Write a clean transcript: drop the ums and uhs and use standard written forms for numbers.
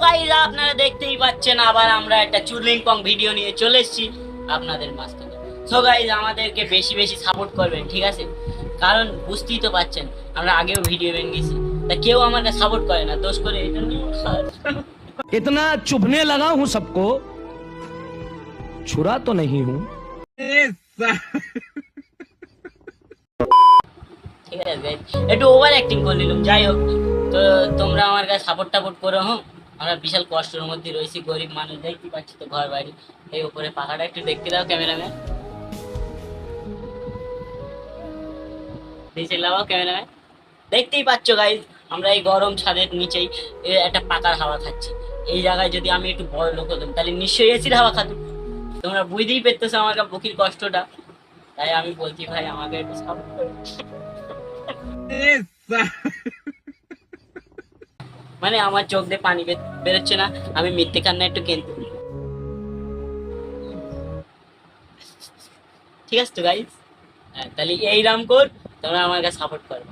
Guys আপনারা দেখতেই পাচ্ছেন আবার আমরা একটা চুরলিং পং ভিডিও নিয়ে চলে এসেছি আপনাদের মাঝখানে। সো গাইস আমাদেরকে বেশি বেশি সাপোর্ট করবেন, ঠিক আছে? কারণ বুঝতেই তো পাচ্ছেন আমরা আগেও ভিডিও বানিয়েছি, তা কেউ আমাকে সাপোর্ট করে না, দোষ করে এই জন্য। इतना चुभने लगा हूं सबको, छुरा तो नहीं हूं। ঠিক আছে guys, একটু ওভার অ্যাক্টিং করে নিলাম। যাই হোক, তো তোমরা আমার কাছে সাপোর্ট টাপোর্ট করো। হ্যাঁ, আমরা বিশাল কষ্টের মধ্যে রয়েছি, গরিব মানুষ, দেখতে পাচ্ছি তো ঘর বাড়ি। এই উপরে পাখাটা একটু দেখতে দাও ক্যামেরাম্যান, নিচে লাগাও ক্যামেরাম্যান। দেখতেই পাচ্ছ গাইজ, আমরা এই গরম ছাদের নিচেই একটা পাকার হাওয়া খাচ্ছি। এই জায়গায় যদি আমি একটু বড় লোক হতাম তাহলে নিশ্চয়ই এসির হাওয়া খাতাম। তোমরা বুঝতেই পেতেছো আমার বুকের কষ্টটা, তাই আমি বলছি ভাই আমাকে একটু সাপোর্ট করো। মানে আমার চোখ দিয়ে পানি বেরোচ্ছে না, আমি মিথ্যে কান্না একটু কেঁদে। ঠিক আছে তো গাইজ, তাহলে এই রাম কর, তোমরা আমার কাছে সাপোর্ট করো।